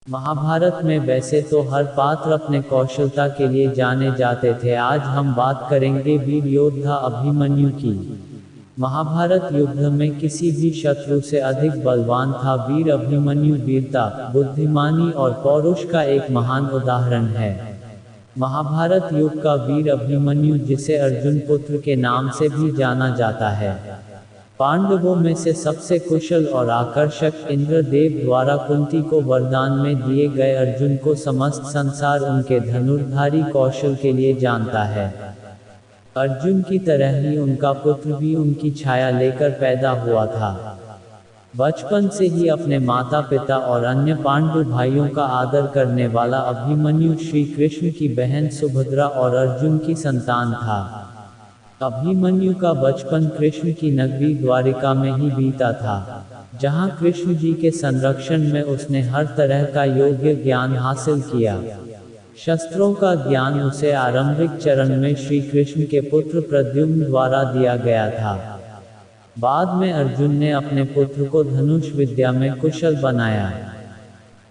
महाभारत में वैसे तो हर पात्र अपने कौशलता के लिए जाने जाते थे। आज हम बात करेंगे वीर योद्धा अभिमन्यु की। महाभारत युद्ध में किसी भी शत्रु से अधिक बलवान था। वीर अभिमन्यु वीरता, बुद्धिमानी और पौरुष का एक महान उदाहरण है। महाभारत युग का वीर अभिमन्यु, जिसे अर्जुन पुत्र के नाम से भी जाना जाता है, पांडवों में से सबसे कुशल और आकर्षक, इंद्रदेव द्वारा कुंती को वरदान में दिए गए अर्जुन को समस्त संसार उनके धनुर्धारी कौशल के लिए जानता है। अर्जुन की तरह ही उनका पुत्र भी उनकी छाया लेकर पैदा हुआ था। बचपन से ही अपने माता पिता और अन्य पांडु भाइयों का आदर करने वाला अभिमन्यु श्री कृष्ण की बहन सुभद्रा और अर्जुन की संतान था। अभिमन्यु का बचपन कृष्ण की नगरी द्वारिका में ही बीता था, जहां कृष्ण जी के संरक्षण में उसने हर तरह का योग्य ज्ञान हासिल किया। शस्त्रों का ज्ञान उसे आरंभिक चरण में श्री कृष्ण के पुत्र प्रद्युम्न द्वारा दिया गया था। बाद में अर्जुन ने अपने पुत्र को धनुष विद्या में कुशल बनाया।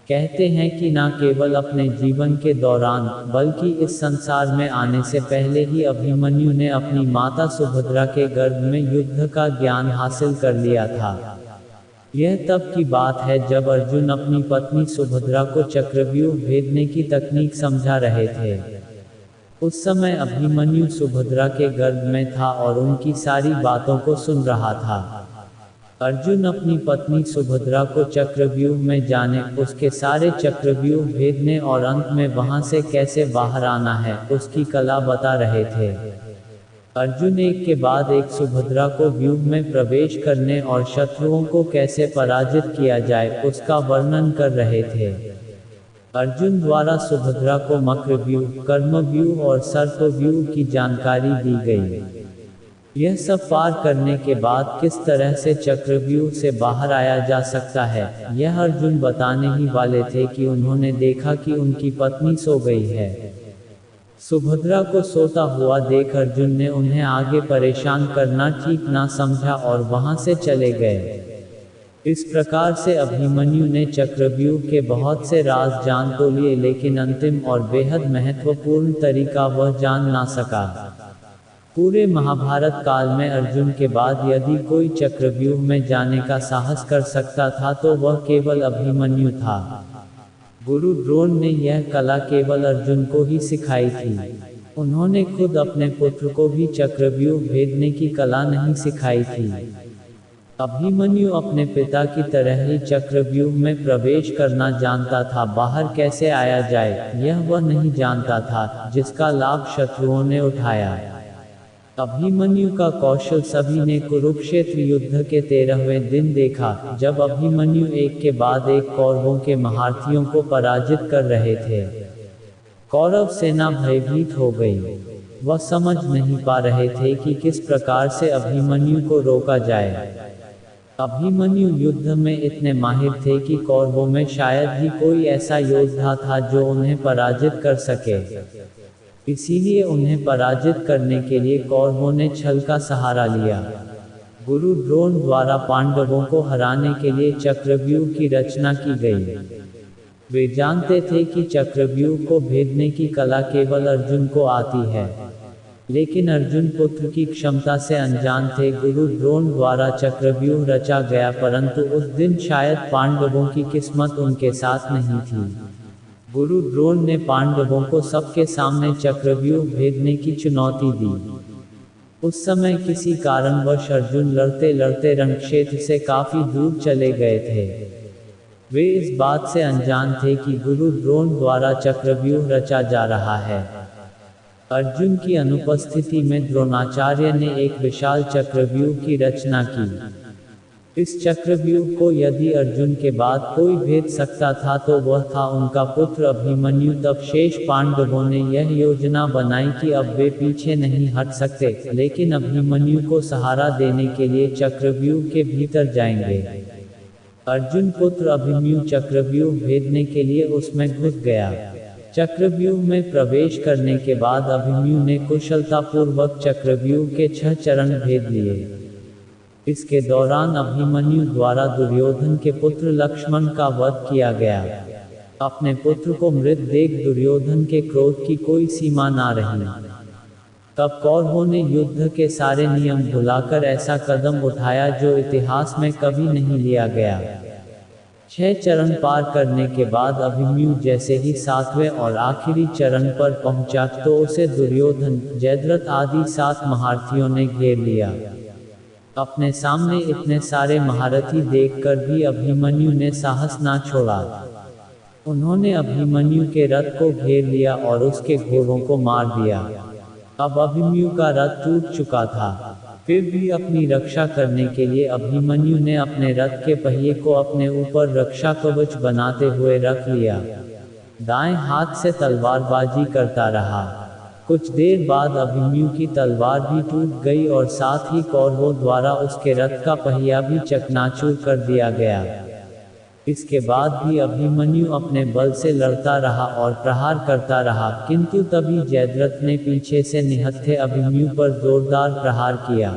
कहते हैं कि न केवल अपने जीवन के दौरान, बल्कि इस संसार में आने से पहले ही अभिमन्यु ने अपनी माता सुभद्रा के गर्भ में युद्ध का ज्ञान हासिल कर लिया था। यह तब की बात है जब अर्जुन अपनी पत्नी सुभद्रा को चक्रव्यूह भेदने की तकनीक समझा रहे थे। उस समय अभिमन्यु सुभद्रा के गर्भ में था और उनकी सारी बातों को सुन रहा था। अर्जुन अपनी पत्नी सुभद्रा को चक्रव्यूह में जाने, उसके सारे चक्रव्यूह भेदने और अंत में वहां से कैसे बाहर आना है, उसकी कला बता रहे थे। अर्जुन एक के बाद एक सुभद्रा को व्यूह में प्रवेश करने और शत्रुओं को कैसे पराजित किया जाए, उसका वर्णन कर रहे थे। अर्जुन द्वारा सुभद्रा को मक्रव्यूह, कर्मव्यूह और सर्पव्यूह की जानकारी दी गई। यह सब पार करने के बाद किस तरह से चक्रव्यूह से बाहर आया जा सकता है, यह अर्जुन बताने ही वाले थे कि उन्होंने देखा कि उनकी पत्नी सो गई है। सुभद्रा को सोता हुआ देख अर्जुन ने उन्हें आगे परेशान करना ठीक ना समझा और वहां से चले गए। इस प्रकार से अभिमन्यु ने चक्रव्यूह के बहुत से राज जान तो लिए, लेकिन अंतिम और बेहद महत्वपूर्ण तरीका वह जान ना सका। पूरे महाभारत काल में अर्जुन के बाद यदि कोई चक्रव्यूह में जाने का साहस कर सकता था तो वह केवल अभिमन्यु था। गुरु द्रोण ने यह कला केवल अर्जुन को ही सिखाई थी। उन्होंने खुद अपने पुत्र को भी चक्रव्यूह भेदने की कला नहीं सिखाई थी। अभिमन्यु अपने पिता की तरह ही चक्रव्यूह में प्रवेश करना जानता था। बाहर कैसे आया जाए, यह वह नहीं जानता था, जिसका लाभ शत्रुओं ने उठाया। अभिमन्यु का कौशल सभी ने कुरुक्षेत्र युद्ध के 13वें दिन देखा, जब अभिमन्यु एक के बाद एक कौरवों के महारथियों को पराजित कर रहे थे। कौरव सेना भयभीत हो गई। वह समझ नहीं पा रहे थे कि किस प्रकार से अभिमन्यु को रोका जाए। अभिमन्यु युद्ध में इतने माहिर थे कि कौरवों में शायद ही कोई ऐसा योद्धा था जो उन्हें पराजित कर सके। इसीलिए उन्हें पराजित करने के लिए कौरवों ने छल का सहारा लिया। गुरु द्रोण द्वारा पांडवों को हराने के लिए चक्रव्यूह की रचना की गई। वे जानते थे कि चक्रव्यूह को भेदने की कला केवल अर्जुन को आती है, लेकिन अर्जुन पुत्र की क्षमता से अनजान थे। गुरु द्रोण द्वारा चक्रव्यूह रचा गया, परंतु उस दिन शायद पांडवों की किस्मत उनके साथ नहीं थी। गुरु द्रोण ने पांडवों को सबके सामने चक्रव्यूह भेदने की चुनौती दी। उस समय किसी कारणवश अर्जुन लड़ते लड़ते रणक्षेत्र से काफी दूर चले गए थे। वे इस बात से अनजान थे कि गुरु द्रोण द्वारा चक्रव्यूह रचा जा रहा है। अर्जुन की अनुपस्थिति में द्रोणाचार्य ने एक विशाल चक्रव्यूह की रचना की। इस चक्रव्यूह को यदि अर्जुन के बाद कोई भेद सकता था तो वह था उनका पुत्र अभिमन्यु। तब शेष पांडवों ने यह योजना बनाई कि अब वे पीछे नहीं हट सकते, लेकिन अभिमन्यु को सहारा देने के लिए चक्रव्यूह के भीतर जाएंगे। अर्जुन पुत्र अभिमन्यु चक्रव्यूह भेदने के लिए उसमें घुस गया। चक्रव्यूह में प्रवेश करने के बाद अभिमन्यु ने कुशलतापूर्वक चक्रव्यूह के 6 चरण भेद लिए। इसके दौरान अभिमन्यु द्वारा दुर्योधन के पुत्र लक्ष्मण का वध किया गया। अपने पुत्र को मृत देख दुर्योधन के क्रोध की कोई सीमा ना रही। तब कौरवों ने युद्ध के सारे नियम भुलाकर ऐसा कदम उठाया जो इतिहास में कभी नहीं लिया गया। 6 चरण पार करने के बाद अभिमन्यु जैसे ही 7वें और आखिरी चरण पर पहुंचा तो उसे दुर्योधन, जयद्रथ आदि 7 महारथियों ने घेर लिया। अपने सामने इतने सारे महारथी देखकर भी अभिमन्यु ने साहस ना छोड़ा। उन्होंने अभिमन्यु के रथ को घेर लिया और उसके घोड़ों को मार दिया। अब अभिमन्यु का रथ टूट चुका था, फिर भी अपनी रक्षा करने के लिए अभिमन्यु ने अपने रथ के पहिए को अपने ऊपर रक्षा कवच बनाते हुए रख लिया। दाएं हाथ से तलवारबाजी करता रहा। कुछ देर बाद अभिमन्यु की तलवार भी टूट गई और साथ ही कौरवों द्वारा उसके रथ का पहिया भी चकनाचूर कर दिया गया। इसके बाद भी अभिमन्यु अपने बल से लड़ता रहा और प्रहार करता रहा, किंतु तभी जयद्रथ ने पीछे से निहत्थे अभिमन्यु पर जोरदार प्रहार किया।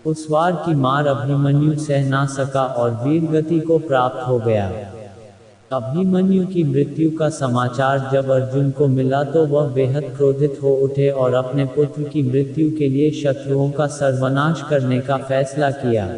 उस वार की मार अभिमन्यु सह ना सका और वीरगति को प्राप्त हो गया। अभिमन्यु की मृत्यु का समाचार जब अर्जुन को मिला तो वह बेहद क्रोधित हो उठे और अपने पुत्र की मृत्यु के लिए शत्रुओं का सर्वनाश करने का फैसला किया।